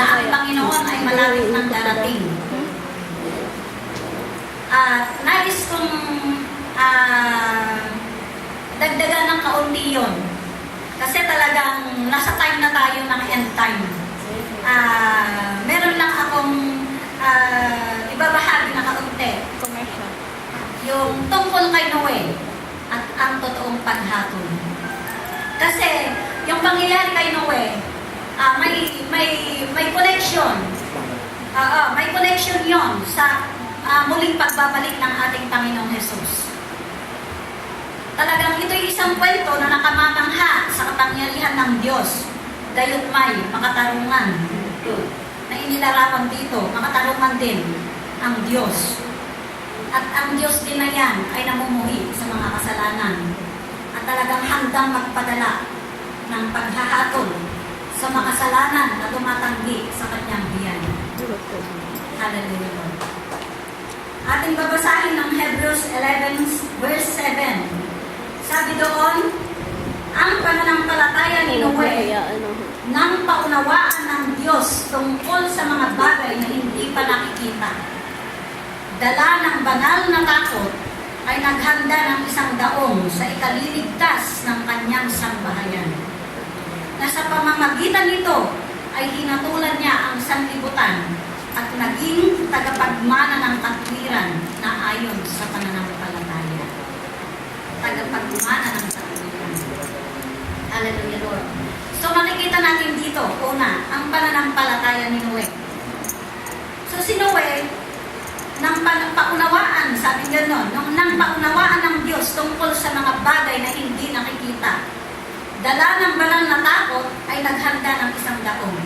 na ang Panginoon ay malapit ng darating. Nais kong dagdagan ng kaunti yun. Kasi talagang nasa time na tayo ng end time. Meron lang akong ibabahagi na kaunti. Yung tungkol kay Noe at ang totoong paghatol. Kasi yung pangyayari kay Noe, may connection. May connection yon sa muling pagbabalik ng ating Panginoong Jesus. Talagang ito'y isang kwento na nakamatangha sa kapangyarihan ng Diyos. Dayukmay, makatarungan. Na inilarawan dito, makatarungan din ang Diyos. At ang Diyos din na yan ay namumuhi sa mga kasalanan. At talagang handang magpadala ng paghahatol sa makasalanan na tumatanggi sa kanyang biyan. Hallelujah, Lord. Ating babasahin ng Hebrews 11 verse 7. Sabi doon, ang pananampalataya ni Noe nang paunawaan ng Diyos tungkol sa mga bagay na hindi pa nakikita. Dala ng banal na takot ay naghanda ng isang daong sa ikaliligtas ng kanyang sambahayan. Na sa pamamagitan nito ay hinatulan niya ang sanlibutan at naging tagapagmana ng katwiran na ayon sa pananampalataya. Tagapagmana ng katwiran. Hallelujah, Lord. So makikita natin dito, una, ang pananampalataya ni Noe. So si Noe, nang paunawaan, sabi gano'n, nang paunawaan ng Diyos tungkol sa mga bagay na hindi nakikita, dala ng banal na takot ay naghanda ng isang daong.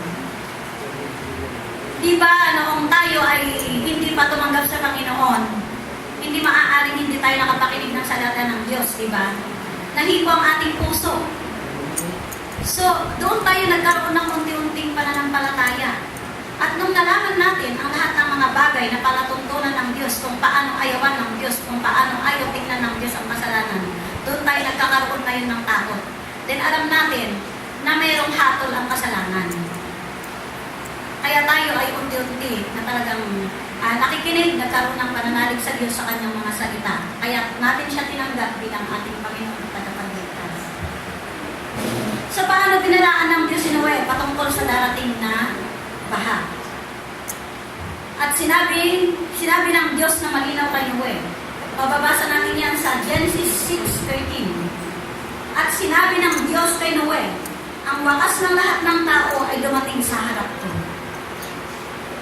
Diba, noong tayo ay hindi pa tumanggap sa Panginoon, hindi maaaring hindi tayo nakapakinig ng salita ng Diyos, diba? Nahipo ang ating puso. So, doon tayo nagkaroon ng unti-unting pananampalataya. At nung nalaman natin ang lahat ng mga bagay na palatuntunan ng Diyos, kung paano ayawan ng Diyos, kung paano ayaw tingnan ng Diyos ang kasalanan, doon tayo nagkakaroon ngayon ng takot. Then alam natin na mayroong hatol ang kasalanan. Kaya tayo ay unti-unti na talagang nakikinig, nagkaroon ng pananalig sa Diyos sa kanyang mga salita. Kaya natin siya tinanggap bilang ating Panginoon at tagapagligtas. So paano binalaan ng Diyos si Noe patungkol sa darating na baha? At sinabi ng Diyos na malinaw kay Noe. Mababasa natin yan sa Genesis 6:13. At sinabi ng Diyos kay Noe, ang wakas ng lahat ng tao ay dumating sa harap ko.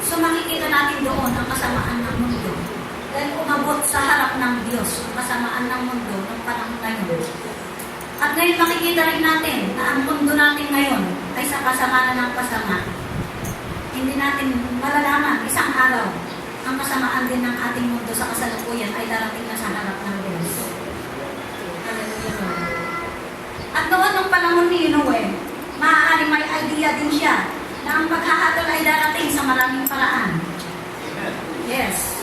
So makikita natin doon ang kasamaan ng mundo. Dahil umabot sa harap ng Diyos ang kasamaan ng mundo ng panahon ngayon. At ngayon makikita rin natin na ang mundo natin ngayon ay sa kasamaan ng kasama. Hindi natin malalaman isang araw ang kasamaan din ng ating mundo sa kasalukuyan ay darating na sa harap ng Diyos. Hallelujah. At noon ng panahon ni Noe, maaaring may idea din siya na ang paghahatol ay darating sa maraming paraan. Yes.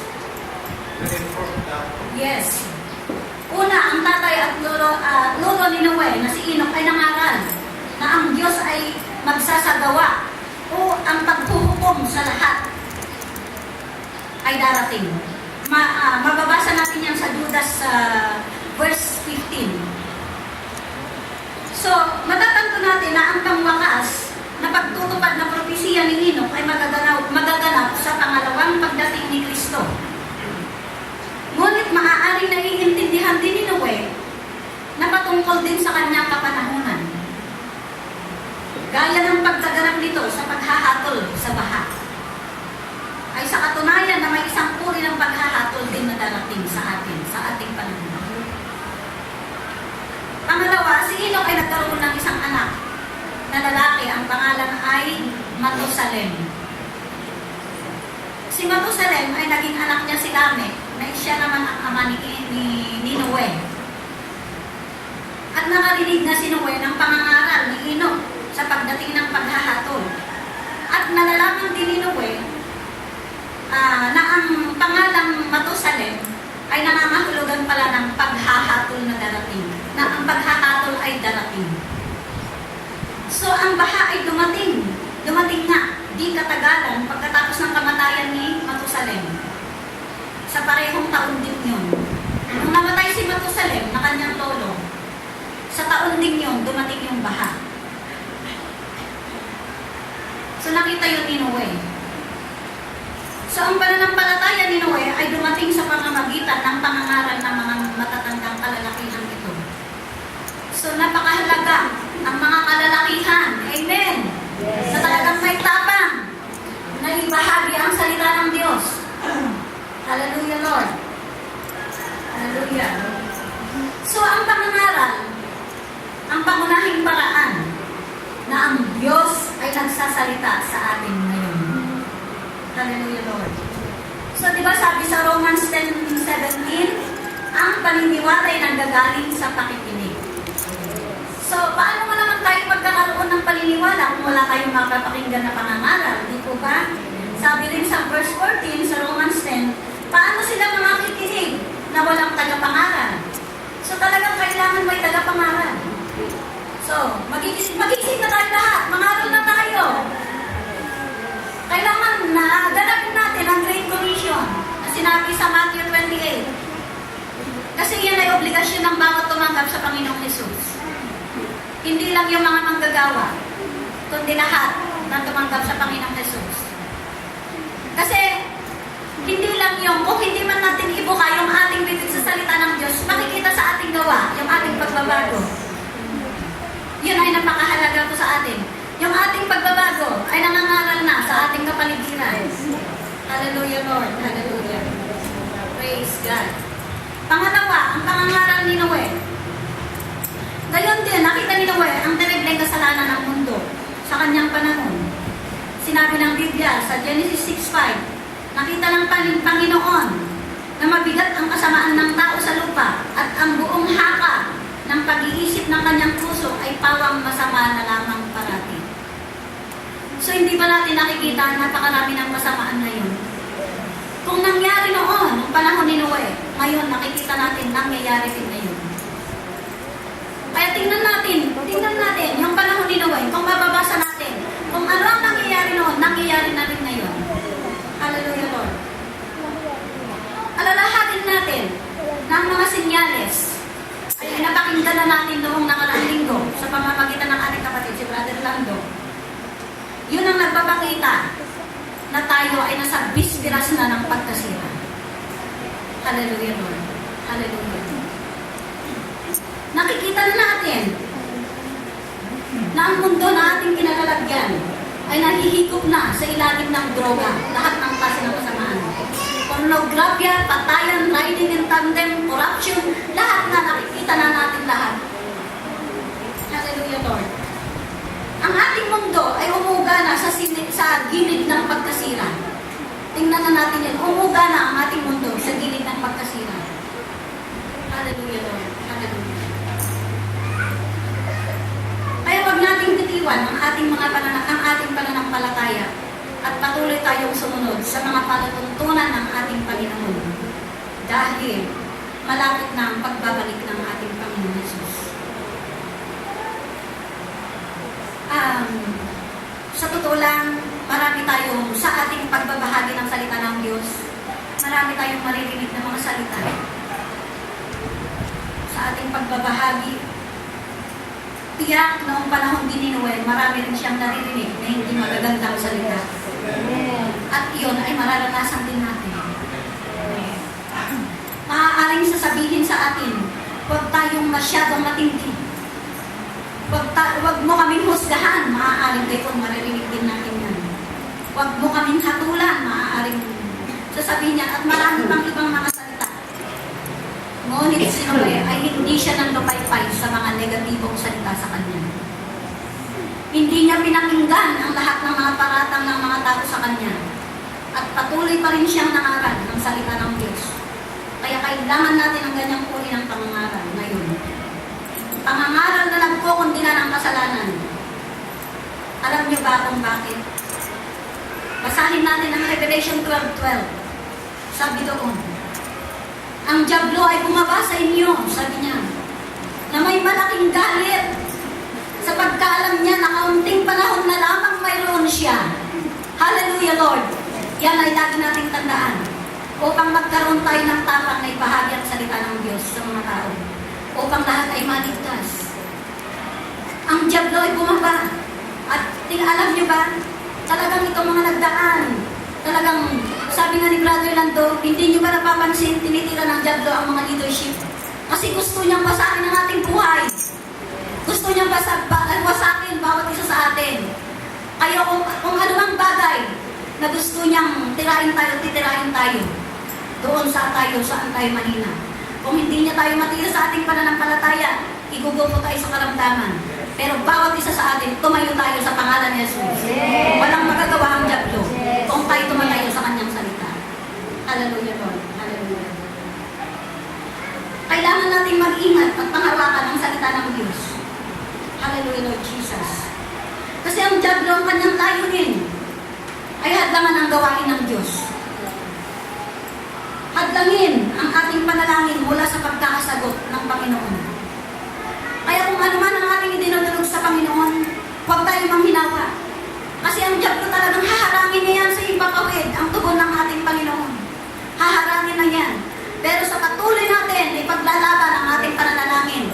Yes. Una, ang tatay at lolo ni Noe na si Enoch ay nangaral na ang Diyos ay magsasagawa o ang paghuhukom sa lahat ay darating. Mababasa natin yan sa Judas verse 15. So, matatanto natin na ang pangwakas na pagtutupad na propesiya ni Enoch ay magaganap sa pangalawang pagdating ni Kristo. Ngunit maaaring naiintindihan din ni Noe na patungkol din sa kanyang kapanahunan. Gaya ng pagkaganap nito sa paghahatol sa baha, ay sa katunayan na may isang uri ng paghahatol din na darating sa atin, sa ating panahon. Pangalawa, si Enoch ay nagkaroon ng isang anak na lalaki, ang pangalan ay Matusalem. Si Matusalem ay naging anak niya si Lamech, na siya naman ang ama ni Noe. At nakarinig na si Noe ng pangangaral ni Enoch sa pagdating ng paghahatol. At nalalaman din ni Noe na ang pangalang Matusalem ay nangangahulugan pala ng paghahatol na darating. Na ang paghahatol ay darating. So ang baha ay dumating. Dumating nga. di katagalan pagkatapos ng kamatayan ni Matusalem. Sa parehong taon din yun. Nung namatay si Matusalem na kanyang lolo, sa taon din yun, dumating yung baha. So nakita yun ni Noe. So ang pananampalataya ni Noe ay dumating sa pamamagitan ng pangangaral ng mga matatandang kalalakihan ito. So napakahalaga ang mga kalalakihan. Amen. Yes. Na talagang may tapang na ibahagi ang salita ng Diyos. Hallelujah, Lord. Hallelujah. So ang pangangaral, ang pangunahing paraan na ang Diyos ay nagsasalita sa atin ngayon. Hallelujah, Lord. So, di ba sabi sa Romans 10:17, ang paniniwala ay nanggagaling sa pakikinig. So, paano mo naman tayo magkakaroon ng paniniwala kung wala tayong mapapakinggan na pangangaral? Di po ba? Sabi rin sa verse 14 sa Romans 10, paano sila makikinig na walang tagapangaral? So, talagang kailangan may tagapangaral. So, magising na tayo lahat. Mangaral na tayo. Kailangan na ganapin natin ang Great Commission na sinabi sa Matthew 28. Kasi yan ay obligasyon ng bawat tumanggap sa Panginoong Jesus. Hindi lang yung mga manggagawa, kundi lahat na tumanggap sa Panginoong Jesus. Kasi hindi lang yung, kung hindi man natin ibuka yung ating bibig sa salita ng Diyos, makikita sa ating gawa, yung ating pagbabago. Yun ay napakahalaga po sa atin. Yung ating pagbabago ay nangangaral na sa ating kapaligiran. Hallelujah, Lord. Hallelujah. Praise God. Pangalawa, ang pangangaral ni Noe. Gayon din, nakita ni Noe ang terribleng kasalanan ng mundo sa kanyang panahon. Sinabi ng Biblia sa Genesis 6:5, nakita ng Panginoon na mabigat ang kasamaan ng tao sa lupa at ang buong haka ng pag-iisip ng kanyang puso ay pawang masama na lamang parati. So hindi ba natin nakikita ang napakarami ng kasamaan ngayon? Kung nangyari noon, ang panahon ni Noe, ngayon nakikita natin nangyayari din ngayon. Kaya tingnan natin yung panahon ni Noe, kung mababasa natin, kung ano ang nangyayari noon, nangyayari na rin ngayon. Hallelujah, Lord. Alalahanin natin na ang mga sinyales ay napakinggan na natin noong nakaraang linggo sa pamamagitan ng ating kapatid, si Brother Lando. Yun ang nagpapakita na tayo ay nasa bisbiras na ng pagkasira. Hallelujah, Lord. Hallelujah. Nakikita na natin na ang mundo na ating kinalalagyan ay nahihigop na sa ilalim ng droga, lahat ng klase ng kasamaan. Pornografia, patayan, riding in tandem, corruption, lahat na nakikita na natin lahat. Hallelujah, Lord. Ang ating mundo ay umuga na sa gilid ng pagkasira. Tingnan na natin yan. Umuga na ang ating mundo sa gilid ng pagkasira. Hallelujah, Lord. Hallelujah. Kaya huwag nating bitiwan ang ating pananampalataya at patuloy tayong sumunod sa mga palatuntunan ng ating Panginoon. Dahil malapit na ang pagbabalik ng ating Panginoon Jesus. Sa totoo lang, marami tayong, sa ating pagbabahagi ng salita ng Diyos, marami tayong maririnig na mga salita. Sa ating pagbabahagi, tiyak noong panahon din ni Noe, marami rin siyang naririnig na hindi magagandang salita. At iyon ay mararanasan din natin. Maaaring sasabihin sa atin, huwag tayong masyadong matindi. Huwag mo kaming husgahan, maaaring kayo kung maririnig din natin yan. Huwag mo kaming hatulan, maaaring sasabihin niya, at marami pang ibang mga salita. Ngunit si Noe ay hindi siya nandupaypay sa mga negatibong salita sa kanya. Hindi niya pinakinggan ang lahat ng mga paratang ng mga tao sa kanya. At patuloy pa rin siyang nangaral ng salita ng Diyos. Kaya kailangan natin ang ganyang uri ng pangangaral ngayon. Pangangaral na nagkukundilan ang kasalanan. Alam niyo ba kung bakit? Basahin natin ang Revelation 12:12. Sabi doon, ang dyablo ay bumaba sa inyo, sabi niya, na may malaking galit sa pagkaalam niya na kaunting panahon na lamang mayroon siya nagkaroon tayo ng tapang na ibahagi ang salita ng Diyos sa mga tao upang lahat ay maligtas. Ang diablo ay bumaba. At alam niyo ba, talagang itong mga nagdaan, talagang sabi nga ni Brother Lando, hindi niyo ba napapansin, tinitira ng diablo ang mga leadership? Kasi gusto niyang basahin ang ating buhay. Gusto niyang basahin bawat isa sa atin. Kaya kung anumang bagay na gusto niyang tirahin tayo, titirahin tayo. Doon saan tayo mahina. Kung hindi niya tayo matira sa ating pananampalataya, igugupo tayo sa karamdaman. Pero bawat isa sa atin, tumayo tayo sa pangalan ni Jesus. Walang magagawa ang diablo kung tayo tumatayo sa kanyang salita. Hallelujah, Lord. Hallelujah. Kailangan natin mag-ingat at panghawakan ang salita ng Diyos. Hallelujah, Lord Jesus. Kasi ang diablo, ang kanyang layunin ay hadlangan ang gawain ng Diyos. Hadlangin ang ating panalangin mula sa pagkakasagot ng Panginoon. Kaya kung ano man ang ating idinudulog sa Panginoon, huwag tayo manghinawa. Kasi ang diablo talagang haharangin niya yan sa ipakawid ang tugon ng ating Panginoon. Haharangin na yan. Pero sa patuloy natin, ipaglalaban ang ating pananalangin.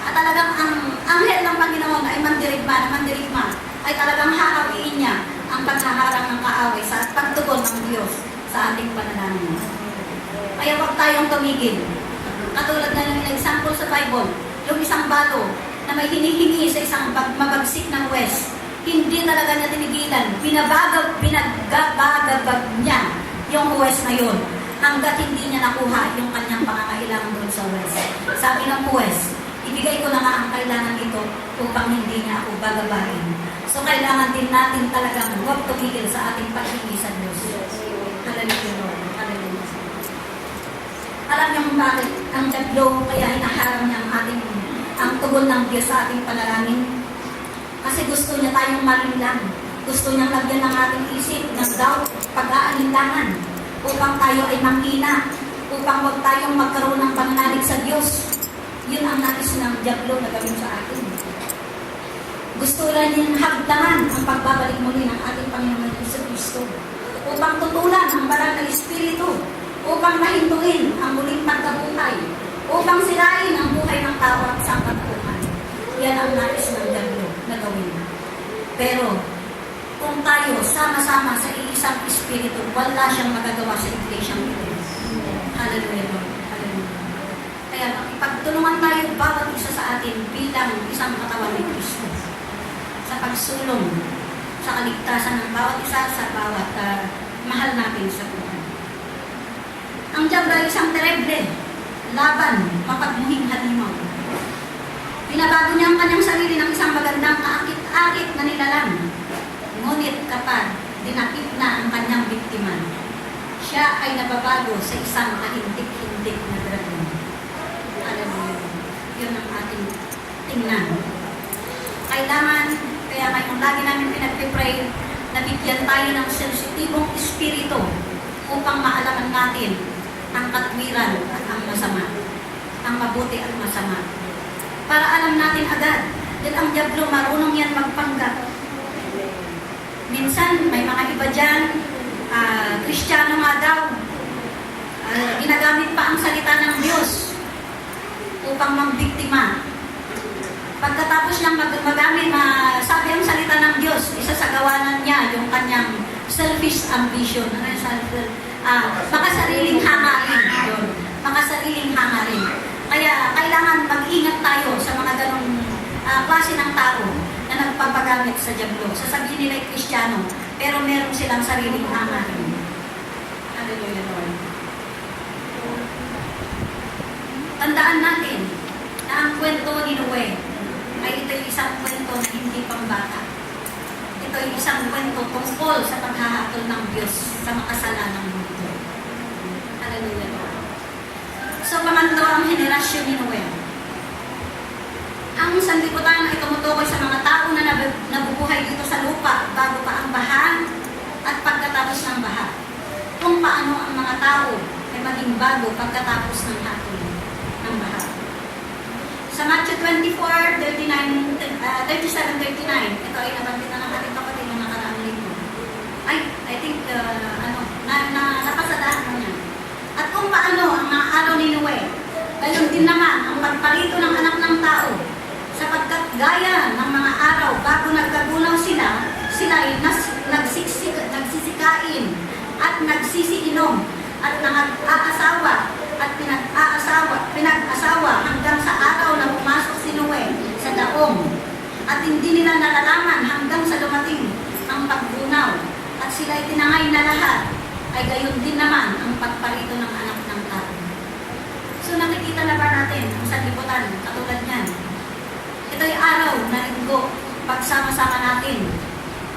At talagang ang anghel ng Panginoon ay mandirigma, ay talagang hahawiin niya ang paghaharang ng kaaway sa pagtugon ng Diyos sa ating panalangin. Kaya huwag tayong tumigil. Katulad na ng example sa Bible, yung isang bato na may hinihingi sa isang mabagsik ng west, hindi talaga niya tinigilan. Binabagab niya yung west na yun hanggat hindi niya nakuha yung kanyang pangangailangan doon sa west. Sabi ng west, ibigay ko na nga ang kailangan ito upang hindi niya ako bagabahin. So kailangan din natin talagang huwag tumigil sa ating paghingi sa Diyos. Hallelujah, Lord. Hallelujah. Alam niyo kung bakit ang diablo kaya hinaharang niya ang tugon ng Diyos sa ating panalangin? Kasi gusto niya tayong malinlang. Gusto niyang lagyan ng ating isip ng doubt, pag-aalinlangan, upang tayo ay manghina, upang huwag tayong magkaroon ng pananalig sa Diyos. Yun ang nais ng diablo na gawin sa atin. Gusto rin niyang hagdangan ang pagbabalik muli ng ating Panginoon Jesucristo, upang tutulan ang banal na Espiritu, upang mahintuin ang muling pagkabuhay, upang sirain ang buhay ng tao at sangkatauhan. Yan ang nais ng diablo na gawin. Pero, kung tayo sama-sama sa iisang Espiritu, wala siyang magagawa sa iglesyang ito. Hallelujah, Lord. Hallelujah. Kaya, ipagtulungan tayo bawat isa sa atin bilang isang katawan ni Kristo sa pagsulong sa kaligtasan ng bawat isa sa bawat mahal natin sa buhay. Ang diablo ay isang tereble, laban, mapagmuhing halimaw. Pinabago niya ang kanyang sarili ng isang magandang kaakit-akit na nilalang. Ngunit kapag dinakip na ang kanyang biktima, siya ay nababago sa isang kahindik-hindik na dragon. Alam mo yun ang ating tingnan. Kailangan, kaya ngayon lagi namin pinagpipray na bigyan tayo ng sensitibong espiritu upang maalaman natin ang katwiran at ang masama, ang mabuti at masama. Para alam natin agad, dahil ang diablo marunong yan magpanggap. Minsan, may mga iba dyan, Kristiyano nga daw, ginagamit pa ang salita ng Diyos upang mambiktima. Pagkatapos niyang magamit, sabi ang salita ng Diyos, isasagawanan niya yung kanyang selfish ambition. Makasariling hangarin. Yun. Makasariling hangarin. Kaya kailangan mag-ingat tayo sa mga ganong klase ng tao na nagpapagamit sa diablo. Sasabihin nila ay Kristiyano, pero meron silang sariling hangarin. Hallelujah, Lord. Tandaan natin na ang kwento ni Noe ay ito'y isang kwento na hindi pambata. Ito'y isang kwento tungkol sa paghahatol ng Diyos sa makasalanang mundo. Hallelujah, Lord. So, pamanto ang henerasyon ni Noe. Ang sanlibutan ay tumutukoy sa mga tao na nabubuhay dito sa lupa bago pa ang baha at pagkatapos ng baha. Kung paano ang mga tao ay maging bago pagkatapos ng hatol ng baha. Sa Matthew 24:37-39, ito ay nabanggit na ng ating kapatid ng nakaraang linggo. I think, napasadahan mo niya. At kung paano gaya ng mga araw bago nagkagunaw sila, sila ay nagsisikain at nagsisiinom at nag-aasawa at pinag-asawa hanggang sa araw na pumasok si Noe sa daong. At hindi nila nalalaman hanggang sa dumating ang paggunaw. At sila ay tinangay na lahat, ay gayon din naman ang pagparito ng anak ng tao. So nakikita na ba natin ang sanlibutan katulad niyan? Ito'y araw na linggo, pagsama-sama natin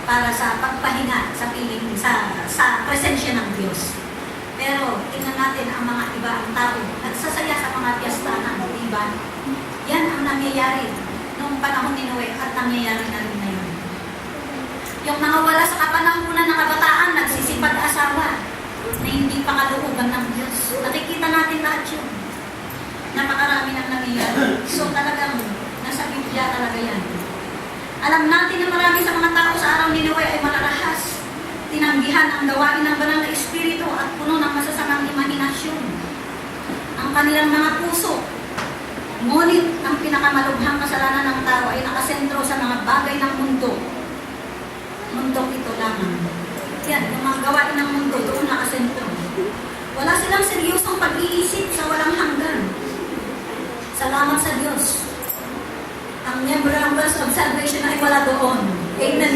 para sa pagpahinga sa piling sa presensya ng Diyos. Pero tingnan natin ang mga iba ang tao, nagsasaya sa mga piyastahan, di ba? Yan ang nangyayari noong panahon ni Noe at nangyayari na rin ngayon. Yung mga wala sa kapanahunan ng kabataan, nagsisipag-asawa na hindi pangalooban ng Diyos. Nakikita natin lahat yun. Napakarami nang nangyayari. So talagang nasa Biblia talaga yan. Alam natin na marami sa mga tao sa araw ni Noe ay malarahas. Tinanggihan ang gawain ng banal na espiritu at puno ng masasamang imahinasyon. Ang kanilang mga puso. Ngunit ang pinakamalubhang kasalanan ng tao ay nakasentro sa mga bagay ng mundo. Mundong ito lamang. Yan, yung mga gawain ng mundo, doon nakasentro. Wala silang seryosong pag-iisip sa walang hanggan. Salamat sa Diyos. Ang miyembro ng Cross of Salvation ay wala doon. Amen.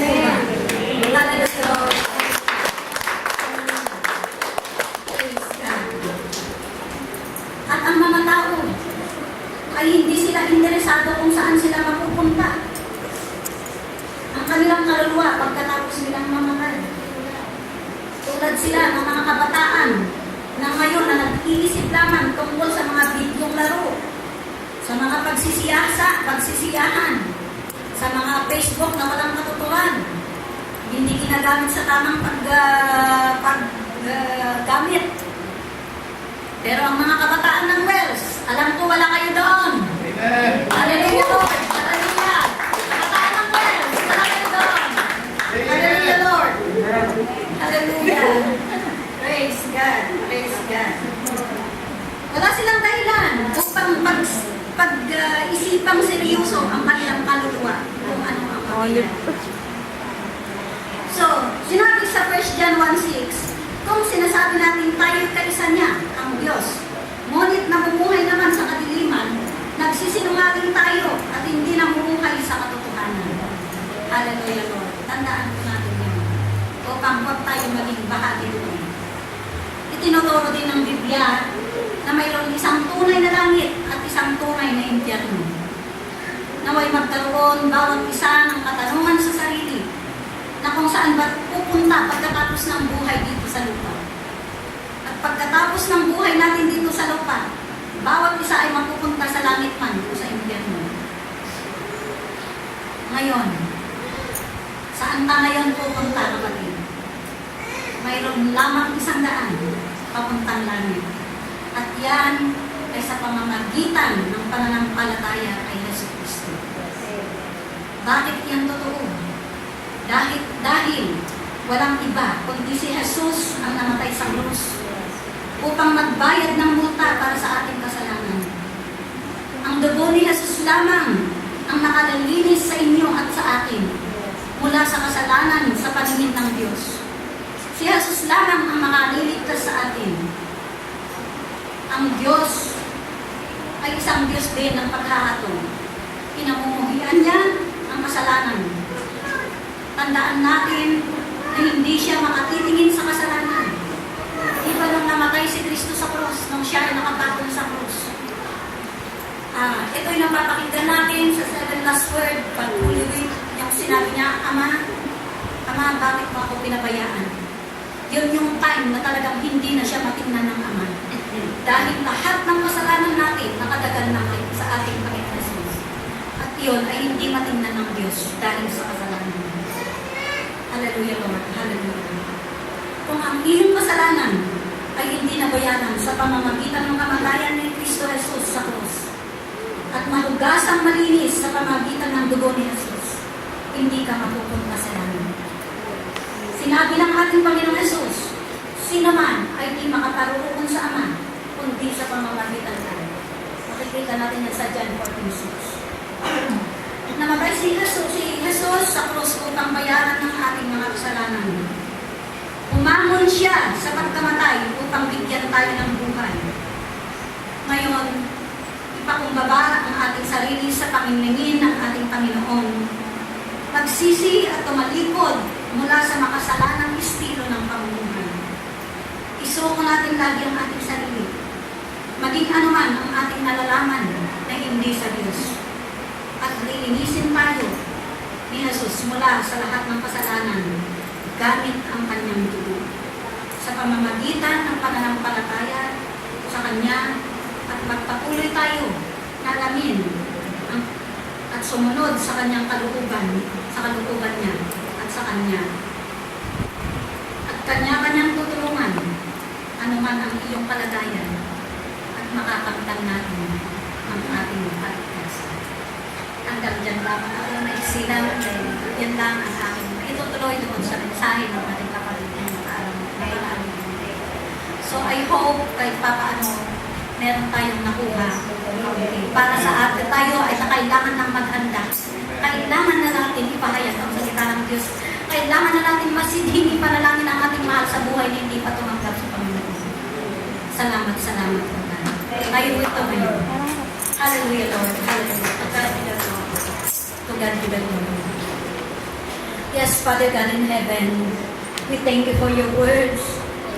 Hallelujah, Lord. At ang mga tao ay hindi sila interesado kung saan sila mapupunta. Ang kanilang kaluluwa pagkatapos nilang mamatay. Tulad sila ng mga kabataan na ngayon na nag-iisip lamang tungkol sa mga bidyong laro, sa mga pagsisiyahan, sa mga Facebook na walang katuturan, hindi ginagamit sa tamang paggamit. Pero ang mga kabataan ng Wells, alam ko wala kayo doon. Amen. Hallelujah, Lord. Hallelujah. Kabataan ng Wells, wala kayo doon. Hallelujah, Lord. Hallelujah. Praise God. Praise God. Wala silang dahilan upang pag-isipang seryoso ang kanilang kaluluwa kung ano ang mangyayari. So, sinabi sa 1 John 1:6, kung sinasabi natin tayo kaisa niya, ang Diyos, ngunit namumuhay naman sa kadiliman, nagsisinungaling tayo at hindi namumuhay sa katotohanan. Hallelujah, Lord. Tandaan po natin yun. Upang huwag tayo maging bahagi doon. Itinuturo din ng Biblia na mayroon isang tunay na langit at isang tunay na impyerno. Naway magkaroon bawat isa ng katanungan sa sarili na kung saan ba pupunta pagkatapos ng buhay dito sa lupa. At pagkatapos ng buhay natin dito sa lupa, bawat isa ay mapupunta sa langit man o sa impyerno. Ngayon, saan ka ngayon pupunta, kapatid? Mayroon lamang isang daan papuntang langit. At yan ay sa pamamagitan ng pananampalataya kay Yesu Cristo. Bakit yan totoo? Dahil walang iba kundi si Jesus ang namatay sa krus upang magbayad ng multa para sa ating kasalanan. Ang dugo ni Jesus lamang ang nakalilinis sa inyo at sa atin mula sa kasalanan sa paningin ng Diyos. Si Jesus lamang ang makaliligtas sa atin. Ang Diyos ay isang Diyos din ng paghahatol. Pinamumuhian niya ang kasalanan. Tandaan natin na hindi siya makatitingin sa kasalanan. Iba nang namatay si Kristo sa krus nung siya ay nakapatol sa krus. Ito'y napapakinggan natin sa 7 last word, pag-uliwin, yung sinabi niya, Ama, bakit mo ako pinabayaan? Yun yung time na talagang hindi na siya matingnan ng Ama. Dahil lahat ng kasalanan natin nakadagan natin sa ating Panginoon Jesus. At yun ay hindi matingnan ng Diyos dahil sa kasalanan natin. Hallelujah, Lord. Hallelujah. Kung ang iyong kasalanan ay hindi nabayaran sa pamamagitan ng kamatayan ni Kristo Jesus sa krus at mahugasang malinis sa pamamagitan ng dugo ni Jesus, hindi ka mapupunta sa langit. Sinabi ng ating Panginoong Jesus, sino man ay di makaparoon sa Ama, kundi sa pamamagitan tayo. Makikita natin yan sa John 14:6. Namatay si Jesus sa krus upang bayaran ng ating mga kasalanan. Umamon siya sa pagkamatay upang bigyan tayo ng buhay. Ngayon, ipakumbaba ang ating sarili sa paminingin ng ating Panginoon. Magsisi at tumalikod mula sa makasalanang estilo ng pamumuhay. Isuko natin lagi ang ating sarili. Maging anuman ang ating nalalaman na hindi sa Diyos. At lilinisin tayo ni Jesus mula sa lahat ng kasalanan gamit ang kanyang dugo. Sa pamamagitan ng pananampalataya sa Kanya at magpatuloy tayo na alamin at sumunod sa Kanyang kalooban, sa kalooban niya at sa Kanya. At Kanya-Kanyang tutulungan anuman ang iyong kalagayan at makakamtan natin ang ating kaligtasan. Hanggang dyan lamang ako na isilang dahil yan lang ang aking itutuloy doon sa mensahe ng ating kapatid na nakaalam. So I hope kahit papaano meron tayong nakuha. Para sa atin tayo ay kailangan ng maghanda. Kailangan na natin ipahayag ang salita ng Diyos. Kailangan na natin masidhing ipanalangin ang ating mahal sa buhay na hindi pa tumanggap sa Panginoon. Salamat, salamat po. Tayo ito ngayon. Hallelujah, Lord. Hallelujah. To God be the glory. Yes, Father God in heaven, we thank you for your words.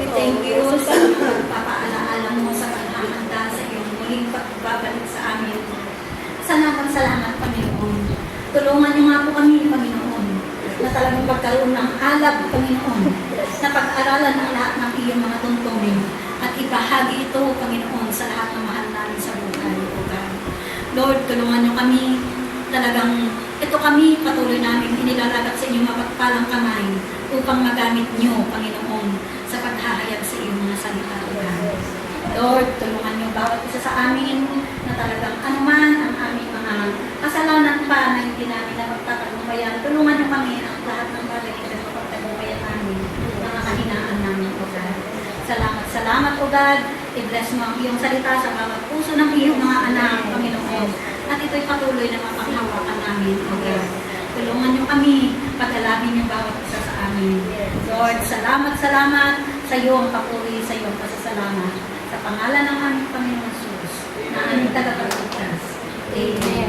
We thank you sa pagpapaalaala mo sa paghahanda sa iyong muling pagbabalik sa amin. Salamat, Panginoon. Tulungan niyo nga po kami, Panginoon, na talagang pagkaroon ng alab, Panginoon, na pag-aralan ang lahat ng iyong mga tuntunin at ibahagi ito, Panginoon, sa lahat ng mahal namin sa buhay, O God. Lord, tulungan niyo kami, talagang ito kami patuloy namin inilalagak sa inyong mapagpalang kamay upang magamit niyo, Panginoon, sa paghahayag sa iyong mga salita, O God. Lord, tulungan niyo bawat isa sa amin na talagang anuman ang aming mga kasalanan pa na hindi namin na magtatagumpayan. Tulungan niyo kami ang lahat ng bagay na magtatagumpayan namin, mga kahinaan namin, O God. Salamat, O God. I-bless mo ang iyong salita sa bawat puso ng iyong mga anak, Panginoon. At ito'y patuloy na mapanghawakan namin, O God. Tulungan niyo kami, pag-alabin niyo bawat isa sa amin. Lord, salamat sa iyo ang papuri, sa iyo ang pasasalamat. Sa pangalan ng aming Panginoon Jesus, na aming tagapagligtas. Amen.